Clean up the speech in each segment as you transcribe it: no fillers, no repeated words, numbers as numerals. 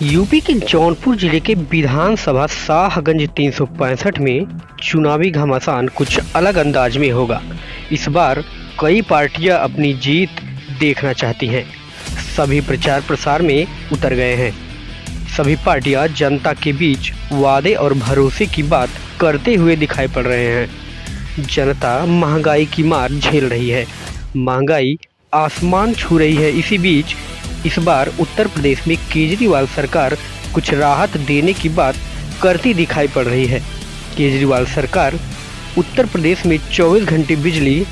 UP के जौनपुर जिले के विधानसभा शाहगंज 365 में चुनावी घमासान कुछ अलग अंदाज में होगा। इस बार कई पार्टियां अपनी जीत देखना चाहती हैं। सभी प्रचार प्रसार में उतर गए हैं। सभी पार्टियां जनता के बीच वादे और भरोसे की बात करते हुए दिखाई पड़ रहे हैं। जनता महंगाई की मार झेल रही है। महंगाई आसमान छू रही है। इसी बीच इस बार उत्तर प्रदेश में केजरीवाल सरकार कुछ राहत देने की बात करती दिखाई पड़ रही है। केजरीवाल सरकार उत्तर प्रदेश में 24 घंटे बिजली,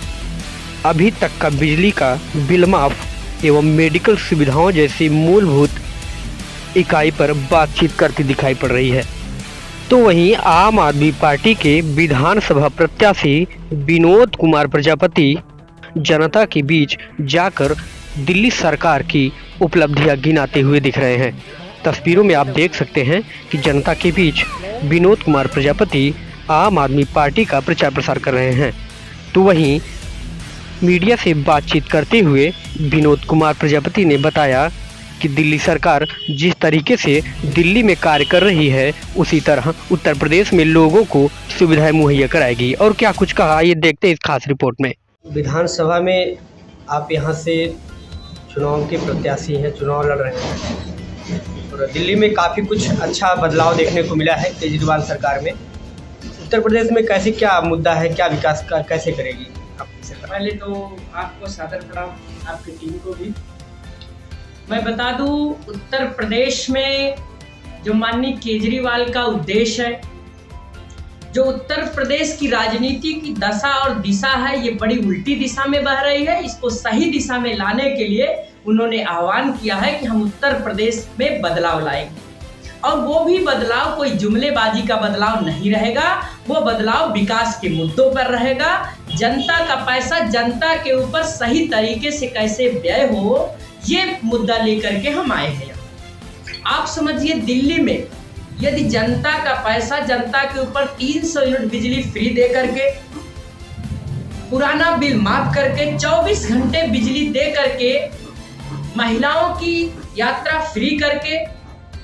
अभी तक का बिजली का बिल माफ एवं मेडिकल सुविधाओं जैसी मूलभूत इकाई पर बातचीत करती दिखाई पड़ रही है। तो वहीं आम आदमी पार्टी के विधानसभा प्रत्याशी विनोद कुमार प्रजापति जनता के बीच जाकर दिल्ली सरकार की उपलब्धियां गिनाते हुए दिख रहे हैं। तस्वीरों में आप देख सकते हैं कि जनता के बीच विनोद कुमार प्रजापति आम आदमी पार्टी का प्रचार प्रसार कर रहे हैं। तो वहीं मीडिया से बातचीत करते हुए विनोद कुमार प्रजापति ने बताया कि दिल्ली सरकार जिस तरीके से दिल्ली में कार्य कर रही है, उसी तरह उत्तर प्रदेश में लोगों को सुविधाएं मुहैया कराएगी। और क्या कुछ कहा, ये देखते हैं इस खास रिपोर्ट में। विधानसभा में आप यहाँ से चुनाव के प्रत्याशी हैं, चुनाव लड़ रहे हैं और दिल्ली में काफ़ी कुछ अच्छा बदलाव देखने को मिला है केजरीवाल सरकार में। उत्तर प्रदेश में कैसे क्या मुद्दा है, क्या विकास का कैसे करेगी आपकी सरकार? पहले तो आपको सादर प्रणाम, आपकी टीम को भी। मैं बता दूं, उत्तर प्रदेश में जो माननीय केजरीवाल का उद्देश्य है, जो उत्तर प्रदेश की राजनीति की दशा और दिशा है, ये बड़ी उल्टी दिशा में बह रही है। इसको सही दिशा में लाने के लिए उन्होंने आह्वान किया है कि हम उत्तर प्रदेश में बदलाव लाएंगे। और वो भी बदलाव कोई जुमलेबाजी का बदलाव नहीं रहेगा, वो बदलाव विकास के मुद्दों पर रहेगा। जनता का पैसा जनता के ऊपर सही तरीके से कैसे व्यय हो, ये मुद्दा लेकर के हम आए हैं। आप समझिए, दिल्ली में यदि जनता का पैसा जनता के ऊपर 300 यूनिट बिजली फ्री दे करके, पुराना बिल माफ करके, 24 घंटे बिजली दे करके, महिलाओं की यात्रा फ्री करके,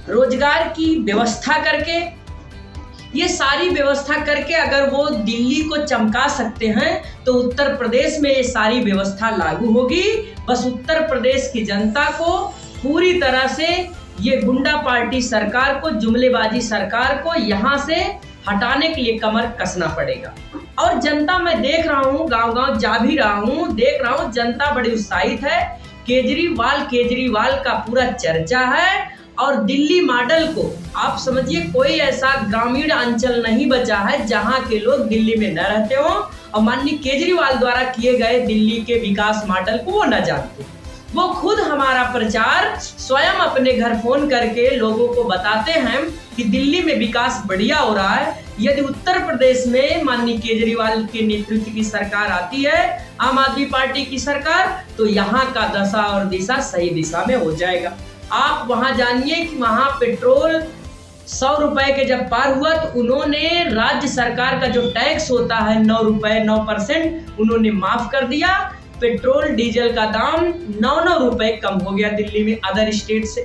रोजगार की व्यवस्था करके, ये सारी व्यवस्था करके अगर वो दिल्ली को चमका सकते हैं तो उत्तर प्रदेश में ये सारी व्यवस्था लागू होगी। बस उत्तर प्रदेश की जनता को पूरी तरह से ये गुंडा पार्टी सरकार को, जुमलेबाजी सरकार को यहाँ से हटाने के लिए कमर कसना पड़ेगा। और जनता, मैं देख रहा हूँ, गांव-गांव जा भी रहा हूँ, देख रहा हूँ, जनता बड़ी उत्साहित है। केजरीवाल का पूरा चर्चा है। और दिल्ली मॉडल को आप समझिए, कोई ऐसा ग्रामीण अंचल नहीं बचा है जहाँ के लोग दिल्ली में न रहते हो और माननीय केजरीवाल द्वारा किए गए दिल्ली के विकास मॉडल को वो न जानते। वो खुद हमारा प्रचार स्वयं अपने घर फोन करके लोगों को बताते हैं कि दिल्ली में विकास बढ़िया हो रहा है। यदि उत्तर प्रदेश में माननीय केजरीवाल के नेतृत्व की सरकार आती है, आम आदमी पार्टी की सरकार, तो यहाँ का दशा और दिशा सही दिशा में हो जाएगा। आप वहां जानिए कि वहां पेट्रोल 100 रुपए के जब पार हुआ तो उन्होंने राज्य सरकार का जो टैक्स होता है 9 रुपए 9%, उन्होंने माफ कर दिया। पेट्रोल डीजल का दाम 9 रुपए कम हो गया दिल्ली में अदर स्टेट से।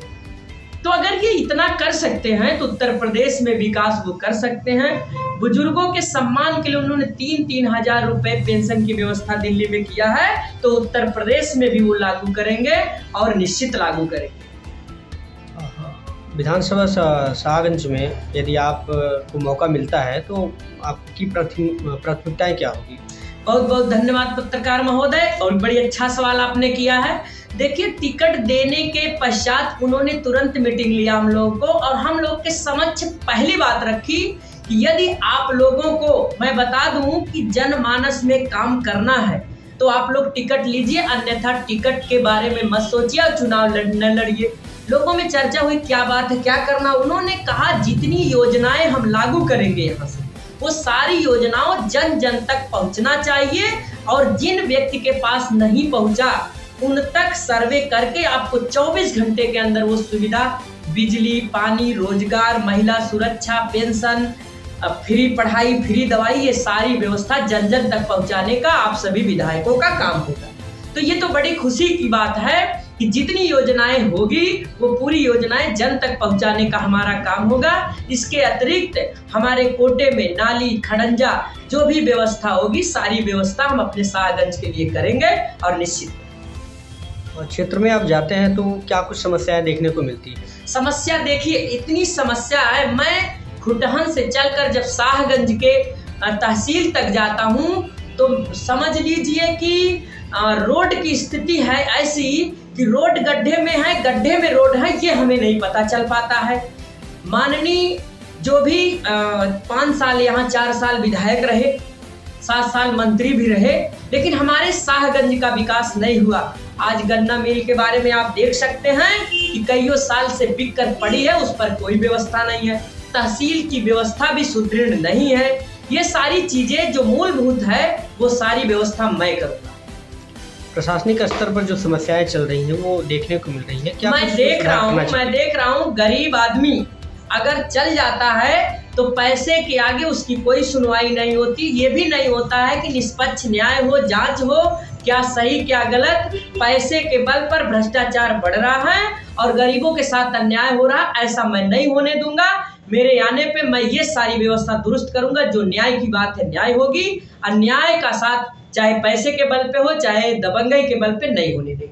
तो अगर ये इतना कर सकते हैं तो उत्तर प्रदेश में विकास वो कर सकते हैं। बुजुर्गों के सम्मान के लिए उन्होंने 3-3 हजार रुपए पेंशन की व्यवस्था दिल्ली में किया है, तो उत्तर प्रदेश में भी वो लागू करेंगे और निश्चित लागू करेंगे। विधानसभा शाहगंज में यदि आपको मौका मिलता है तो आपकी प्राथमिकताएं क्या होगी? बहुत बहुत धन्यवाद पत्रकार महोदय, और बड़ी अच्छा सवाल आपने किया है। देखिए, टिकट देने के पश्चात उन्होंने तुरंत मीटिंग लिया हम लोग को, और हम लोग के समक्ष पहली बात रखी कि यदि आप लोगों को मैं बता दूं कि जनमानस में काम करना है तो आप लोग टिकट लीजिए, अन्यथा टिकट के बारे में मत सोचिए और चुनाव न लड़िए। लोगों में चर्चा हुई क्या बात है, क्या करना। उन्होंने कहा जितनी योजनाएं हम लागू करेंगे यहाँ से, वो सारी योजनाओं जन जन तक पहुंचना चाहिए, और जिन व्यक्ति के पास नहीं पहुंचा उन तक सर्वे करके आपको 24 घंटे के अंदर वो सुविधा, बिजली, पानी, रोजगार, महिला सुरक्षा, पेंशन, फ्री पढ़ाई, फ्री दवाई, ये सारी व्यवस्था जन जन तक पहुंचाने का आप सभी विधायकों का काम होगा। तो ये तो बड़ी खुशी की बात है कि जितनी योजनाएं होगी वो पूरी योजनाएं जन तक पहुंचाने का हमारा काम होगा। इसके अतिरिक्त हमारे कोटे में नाली खड़ंजा जो भी व्यवस्था होगी सारी व्यवस्था हम अपने शाहगंज के लिए करेंगे और निश्चित। और क्षेत्र में आप जाते हैं तो क्या कुछ समस्याएं देखने को मिलती है? समस्या देखिए इतनी समस्या है, मैं खुटहन से चलकर जब शाहगंज के तहसील तक जाता हूँ तो समझ लीजिए कि रोड की स्थिति है ऐसी कि रोड गड्ढे में है, गड्ढे में रोड है, ये हमें नहीं पता चल पाता है। माननीय जो भी 5 साल यहाँ 4 साल विधायक रहे, 7 साल मंत्री भी रहे, लेकिन हमारे शाहगंज का विकास नहीं हुआ। आज गन्ना मिल के बारे में आप देख सकते हैं कि कईयों साल से बिक कर पड़ी है, उस पर कोई व्यवस्था नहीं है। तहसील की व्यवस्था भी सुदृढ़ नहीं है। ये सारी चीजें जो मूलभूत है वो सारी व्यवस्था मैं करूँगा। प्रशासनिक स्तर पर जो समस्याएं चल रही हैं वो देखने को मिल रही है, क्या मैं देख रहा हूँ गरीब आदमी अगर चल जाता है तो पैसे के आगे उसकी कोई सुनवाई नहीं होती। ये भी नहीं होता है कि निष्पक्ष न्याय हो, जांच हो, क्या सही क्या गलत। पैसे के बल पर भ्रष्टाचार बढ़ रहा है और गरीबों के साथ अन्याय हो रहा है। ऐसा मैं नहीं होने दूंगा। मेरे आने पे मैं ये सारी व्यवस्था दुरुस्त करूंगा। जो न्याय की बात है न्याय होगी, अन्याय का साथ चाहे पैसे के बल पे हो चाहे दबंगई के बल पे नहीं होने देंगे।